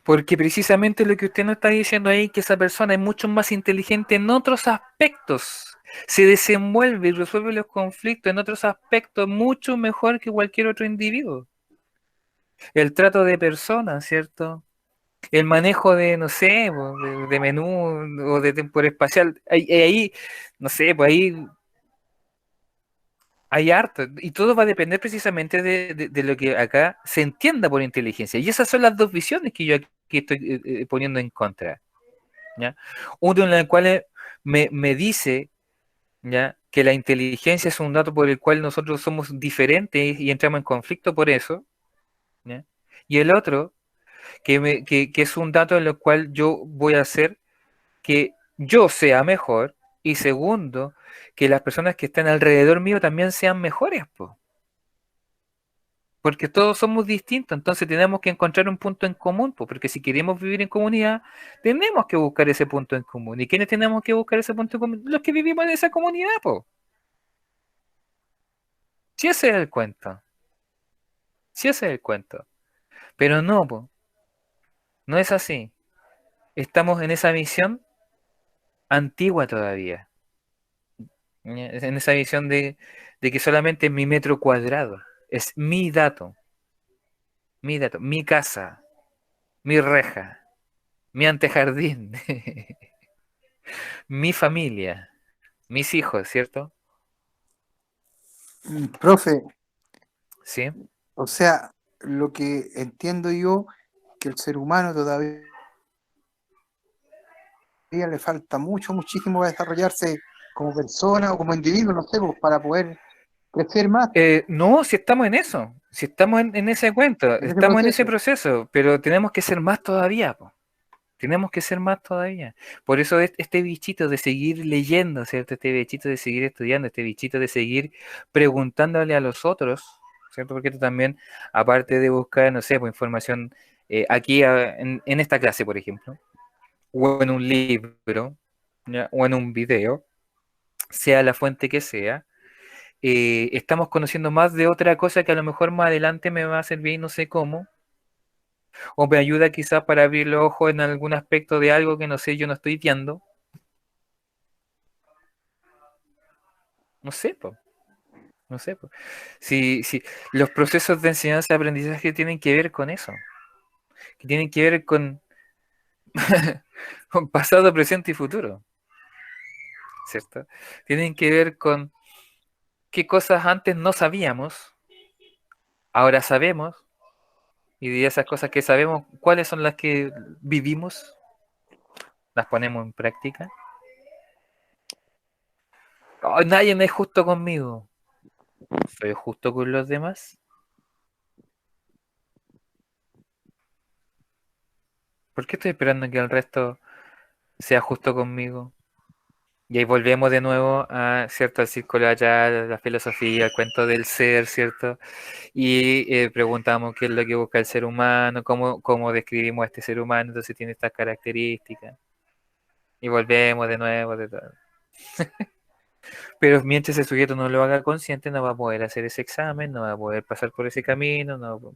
porque precisamente lo que usted nos está diciendo ahí, que esa persona es mucho más inteligente en otros aspectos, se desenvuelve y resuelve los conflictos en otros aspectos mucho mejor que cualquier otro individuo. El trato de personas, ¿cierto? El manejo de, no sé, po, de menú o de temporada espacial, ahí, no sé, pues ahí hay harto. Y todo va a depender precisamente de lo que acá se entienda por inteligencia. Y esas son las dos visiones que yo aquí estoy poniendo en contra. ¿Ya? Uno en el cual me dice, ¿ya?, que la inteligencia es un dato por el cual nosotros somos diferentes y entramos en conflicto por eso. ¿Ya? Y el otro, que es un dato en el cual yo voy a hacer que yo sea mejor, y segundo, que las personas que están alrededor mío también sean mejores, po. Porque todos somos distintos, entonces tenemos que encontrar un punto en común, po, porque si queremos vivir en comunidad, tenemos que buscar ese punto en común. ¿Y quiénes tenemos que buscar ese punto en común? Los que vivimos en esa comunidad, po. Si ese es el cuento, si ese es el cuento. Pero no, po, no es así. Estamos en esa visión antigua todavía, ¿ya? En esa visión de que solamente es mi metro cuadrado, es mi dato, mi casa, mi reja, mi antejardín, mi familia, mis hijos, ¿cierto? Profe, Sí. o sea, lo que entiendo yo, que el ser humano todavía le falta mucho, muchísimo para desarrollarse como persona o como individuo, no sé, pues, para poder crecer más No, si estamos en eso, si estamos en ese cuento, en ese estamos en ese proceso. proceso, pero tenemos que ser más todavía, po. Tenemos que ser más todavía. Por eso este bichito de seguir leyendo, ¿cierto? Este bichito de seguir estudiando, este bichito de seguir preguntándole a los otros, ¿cierto? Porque tú también, aparte de buscar, no sé, pues información aquí en esta clase, por ejemplo, o en un libro, ¿ya?, o en un video, sea la fuente que sea, estamos conociendo más de otra cosa que a lo mejor más adelante me va a servir, no sé cómo, o me ayuda quizás para abrir los ojos en algún aspecto de algo que no sé, yo no estoy viendo. No sé, po, no sé, po. Si los procesos de enseñanza y aprendizaje tienen que ver con eso, que tienen que ver con pasado, presente y futuro, ¿cierto? Tienen que ver con qué cosas antes no sabíamos, ahora sabemos, y de esas cosas que sabemos, cuáles son las que vivimos, las ponemos en práctica. Oh, nadie es justo conmigo. ¿Soy justo con los demás? ¿Por qué estoy esperando que el resto sea justo conmigo? Y ahí volvemos de nuevo a, ¿cierto?, al círculo allá, la filosofía, al cuento del ser, ¿cierto? Y preguntamos qué es lo que busca el ser humano, cómo describimos a este ser humano, entonces tiene estas características. Y volvemos de nuevo, de todo. Pero mientras el sujeto no lo haga consciente, no va a poder hacer ese examen, no va a poder pasar por ese camino, no,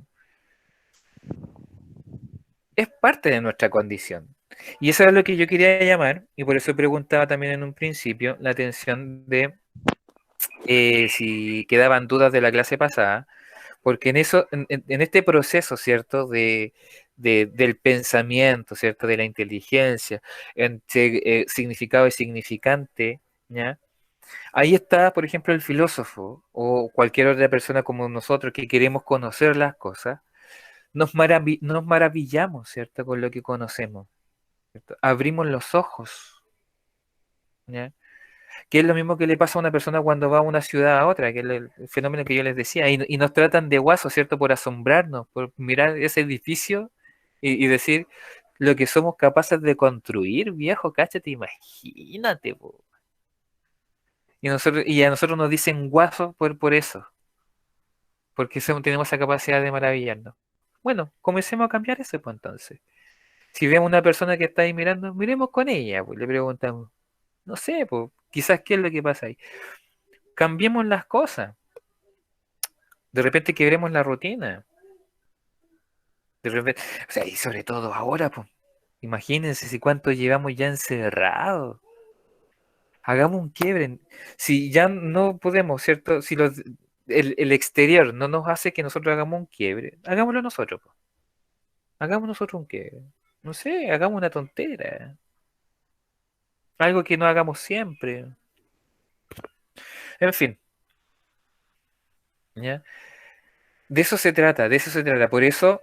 es parte de nuestra condición. Y eso es lo que yo quería llamar, y por eso preguntaba también en un principio la atención de si quedaban dudas de la clase pasada, porque en eso, en este proceso, ¿cierto?, del pensamiento, ¿cierto?, de la inteligencia, entre significado y significante, ¿ya? Ahí está, por ejemplo, el filósofo o cualquier otra persona como nosotros que queremos conocer las cosas, nos maravillamos, ¿cierto?, con lo que conocemos, ¿cierto? Abrimos los ojos, ¿ya? Que es lo mismo que le pasa a una persona cuando va a una ciudad a otra, que es el fenómeno que yo les decía, y nos tratan de guasos, ¿cierto?, por asombrarnos, por mirar ese edificio y decir lo que somos capaces de construir, viejo, cáchate, imagínate, po. Y a nosotros nos dicen guasos por eso, porque tenemos esa capacidad de maravillarnos. Bueno, comencemos a cambiar eso, pues entonces. Si vemos una persona que está ahí mirando, miremos con ella, pues le preguntamos, no sé, pues, quizás qué es lo que pasa ahí. Cambiemos las cosas. De repente quebremos la rutina. De repente, o sea, y sobre todo ahora, pues, imagínense si cuánto llevamos ya encerrados. Hagamos un quiebre. Si ya no podemos, ¿cierto? Si el exterior no nos hace que nosotros hagamos un quiebre, hagámoslo nosotros, pues. Hagamos nosotros un quiebre. No sé, hagamos una tontera. Algo que no hagamos siempre. En fin, ¿ya? De eso se trata, de eso se trata. Por eso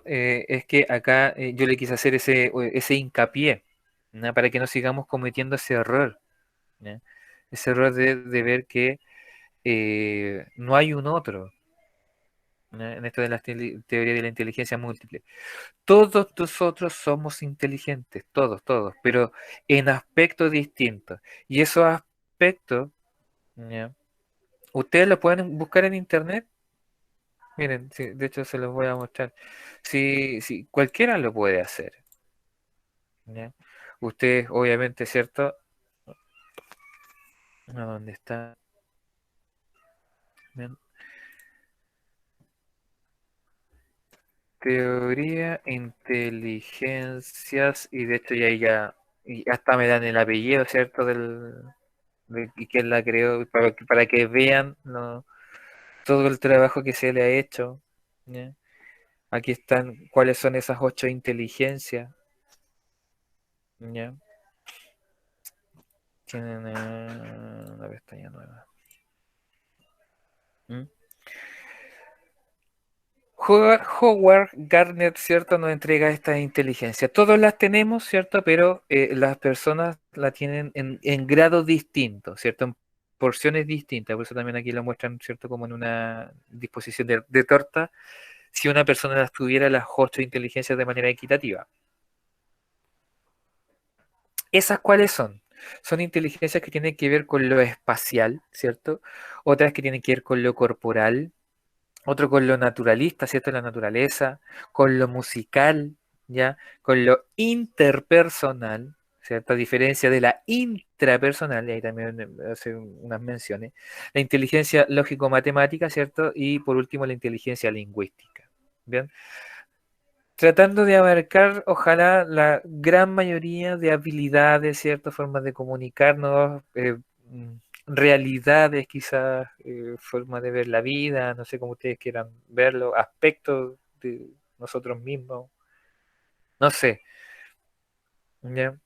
es que acá yo le quise hacer ese hincapié, ¿no? Para que no sigamos cometiendo ese error, ¿ya? Ese error de ver que no hay un otro, ¿no? En esto de la teoría de la inteligencia múltiple. Todos nosotros somos inteligentes, todos, todos, pero en aspectos distintos. Y esos aspectos, ¿ya? Ustedes lo pueden buscar en internet. Miren, sí, de hecho se los voy a mostrar. Sí, sí, cualquiera lo puede hacer, ¿ya? Ustedes, obviamente, ¿cierto? ¿A dónde está? Bien. Teoría, inteligencias, y de hecho y hasta me dan el apellido, ¿cierto? Y quién la creó, para que vean, ¿no? Todo el trabajo que se le ha hecho, ¿ya? Aquí están cuáles son esas 8 inteligencias, ¿ya? Tienen una pestaña nueva. ¿Mm? Howard Gardner, ¿cierto? Nos entrega esta inteligencia. Todos las tenemos, ¿cierto? Pero las personas la tienen en grados distintos, ¿cierto? En porciones distintas. Por eso también aquí lo muestran, ¿cierto? Como en una disposición de torta, si una persona las tuviera las 8 inteligencias de manera equitativa. ¿Esas cuáles son? Son inteligencias que tienen que ver con lo espacial, ¿cierto? Otras que tienen que ver con lo corporal, otro con lo naturalista, ¿cierto? La naturaleza, con lo musical, ¿ya? Con lo interpersonal, ¿cierto? A diferencia de la intrapersonal, y ahí también hace unas menciones, la inteligencia lógico-matemática, ¿cierto? Y por último, la inteligencia lingüística, ¿bien? Tratando de abarcar, ojalá, la gran mayoría de habilidades, ciertas formas de comunicarnos, mm, realidades, quizás, formas de ver la vida, no sé cómo ustedes quieran verlo, aspectos de nosotros mismos, no sé, ¿ya?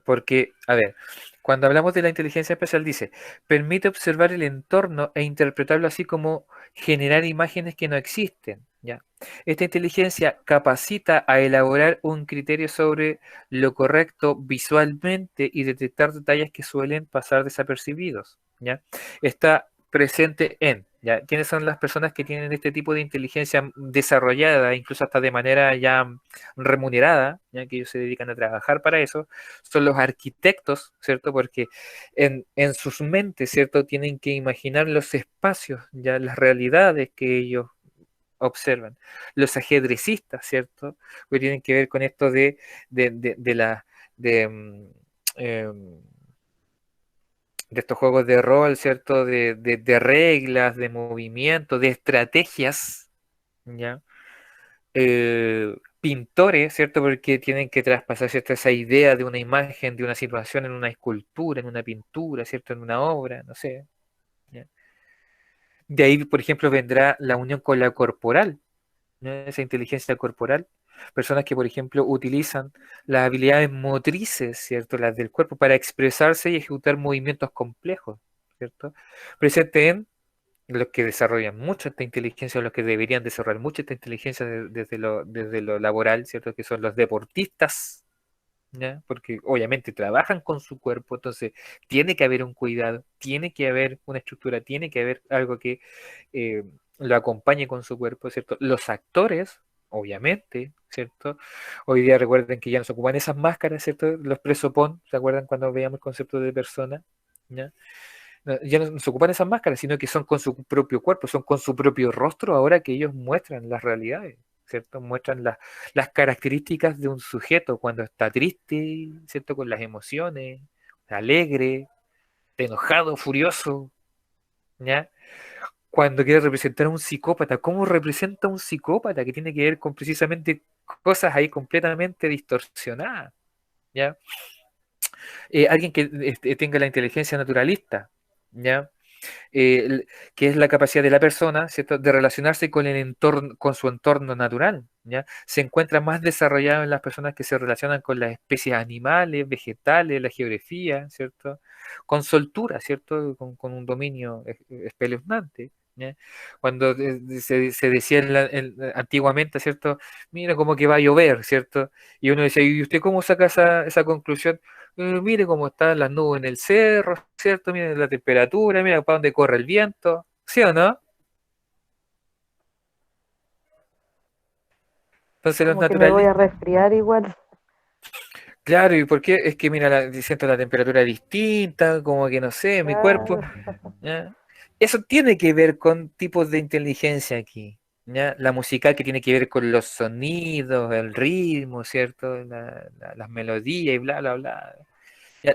Porque, a ver, cuando hablamos de la inteligencia especial dice, permite observar el entorno e interpretarlo así como generar imágenes que no existen, ¿ya? Esta inteligencia capacita a elaborar un criterio sobre lo correcto visualmente y detectar detalles que suelen pasar desapercibidos, ¿ya? Está presente en, ¿ya? ¿Quiénes son las personas que tienen este tipo de inteligencia desarrollada, incluso hasta de manera ya remunerada, ya que ellos se dedican a trabajar para eso? Son los arquitectos, ¿cierto? Porque en sus mentes, ¿cierto? Tienen que imaginar los espacios, ya las realidades que ellos observan. Los ajedrecistas, ¿cierto? Que tienen que ver con esto de la de, em, de estos juegos de rol, ¿cierto? De reglas, de movimiento, de estrategias, ¿ya? Pintores, ¿cierto? Porque tienen que traspasar, ¿cierto? Esa idea de una imagen, de una situación en una escultura, en una pintura, ¿cierto? En una obra, no sé. ¿Ya? De ahí, por ejemplo, vendrá la unión con la corporal, ¿no? Esa inteligencia corporal. Personas que, por ejemplo, utilizan las habilidades motrices, ¿cierto? Las del cuerpo para expresarse y ejecutar movimientos complejos, ¿cierto? Presente en los que desarrollan mucho esta inteligencia, o los que deberían desarrollar mucho esta inteligencia desde lo laboral, ¿cierto? Que son los deportistas, ¿ya? Porque obviamente trabajan con su cuerpo, entonces tiene que haber un cuidado, tiene que haber una estructura, tiene que haber algo que eh, lo acompañe con su cuerpo, ¿cierto? Los actores, obviamente, ¿cierto? Hoy día recuerden que ya no se ocupan esas máscaras, ¿cierto? Los presopón, ¿se acuerdan cuando veíamos el concepto de persona? ¿Ya? No, ya no se ocupan esas máscaras, sino que son con su propio cuerpo, son con su propio rostro ahora que ellos muestran las realidades, ¿cierto? Muestran las características de un sujeto cuando está triste, ¿cierto? Con las emociones, alegre, enojado, furioso, ¿ya? Cuando quiere representar a un psicópata, ¿cómo representa a un psicópata? Que tiene que ver con precisamente cosas ahí completamente distorsionadas, ¿ya? Alguien que tenga la inteligencia naturalista, ¿ya? que es la capacidad de la persona, ¿cierto?, de relacionarse con el entorno, con su entorno natural, ¿ya? Se encuentra más desarrollado en las personas que se relacionan con las especies animales, vegetales, la geografía, ¿cierto? Con soltura, ¿cierto? Con un dominio espeluznante. ¿Ya? Cuando se decía antiguamente, ¿cierto? Mira, como que va a llover, ¿cierto? Y uno decía, ¿y usted cómo saca esa conclusión? Mire cómo están las nubes en el cerro, ¿cierto? Mire la temperatura, mira para dónde corre el viento, ¿sí o no? Entonces los Como que me voy a naturalistas, resfriar igual. claro, ¿y por qué? Es que mira, siento la temperatura distinta, como que no sé, mi cuerpo, Claro. ¿ya? Eso tiene que ver con tipos de inteligencia aquí, ¿ya? La musical que tiene que ver con los sonidos, el ritmo, ¿cierto? Las melodías y bla, bla, bla.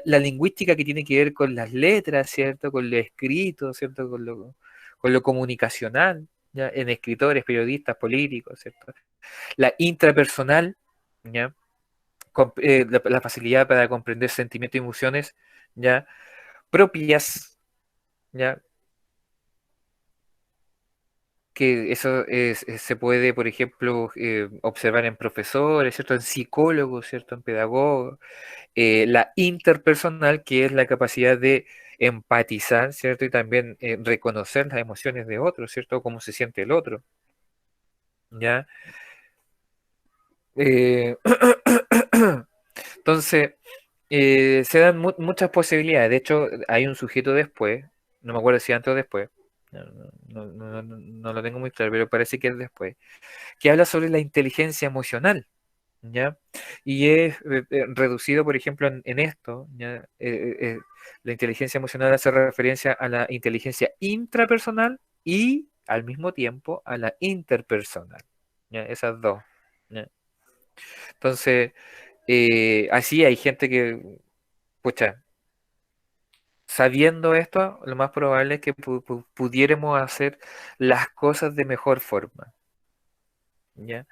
La lingüística que tiene que ver con las letras, ¿cierto? Con lo escrito, ¿cierto? Con lo comunicacional, ¿ya? En escritores, periodistas, políticos, ¿cierto? La intrapersonal, ¿ya? La facilidad para comprender sentimientos y emociones, ¿ya? Propias, ¿ya? Que eso se puede, por ejemplo, observar en profesores, ¿cierto? En psicólogos, ¿cierto? En pedagogos. La interpersonal, que es la capacidad de empatizar, ¿cierto? Y también reconocer las emociones de otro, ¿cierto? Cómo se siente el otro, ¿ya? Eh, entonces, se dan muchas posibilidades. De hecho, hay un sujeto después, no me acuerdo si antes o después, no lo tengo muy claro, pero parece que es después, que habla sobre la inteligencia emocional. ¿Ya? Y es reducido, por ejemplo, en esto, ¿ya? La inteligencia emocional hace referencia a la inteligencia intrapersonal y al mismo tiempo a la interpersonal, ¿ya? Esas dos, ¿ya? Entonces, así hay gente que, pucha, sabiendo esto, lo más probable es que pudiéramos hacer las cosas de mejor forma, ¿ya?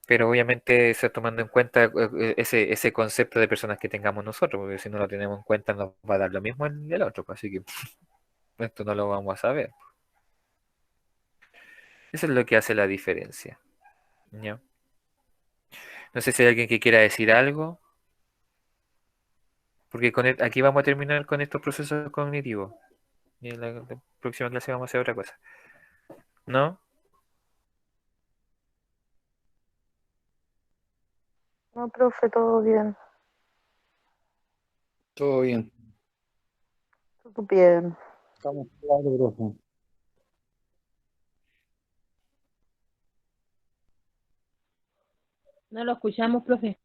Pero obviamente eso tomando en cuenta ese concepto de personas que tengamos nosotros, porque si no lo tenemos en cuenta nos va a dar lo mismo el otro, pues, así que esto no lo vamos a saber. Eso es lo que hace la diferencia. ¿Ya? No sé si hay alguien que quiera decir algo, porque aquí vamos a terminar con estos procesos cognitivos. Y en la próxima clase vamos a hacer otra cosa. ¿No? No, profe, todo bien. Todo bien. Todo bien. Estamos claros, profe. No lo escuchamos, profe.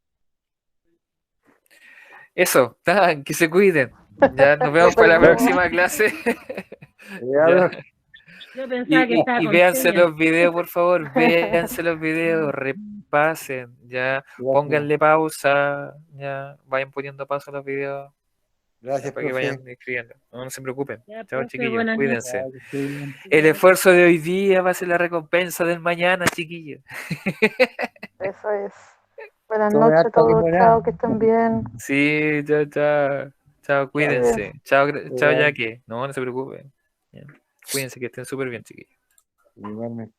Eso, que se cuiden. Ya, nos vemos Nos para la vemos. próxima clase. Ya, Ya. profe. Yo pensaba que estaba Y con véanse señas. los videos, por favor, véanse los videos, repasen, ya, Gracias. pónganle pausa, ya, vayan poniendo pausa a los videos, ya, Gracias, para que profe. vayan escribiendo. No se preocupen. Ya, Chao, profe, chiquillos, buenas noches. Ya, cuídense. que esté bien. El esfuerzo de hoy día va a ser la recompensa del mañana, chiquillos. Eso es. Buenas Tome noches a harta todos. limonada. Chao, que estén bien. Sí, chao, chao. Chao, Cuídense. cuídense. Chao, chao, Igual, Jackie. No, no se preocupen. Ya. Cuídense, que estén súper bien, chiquillos. igualmente.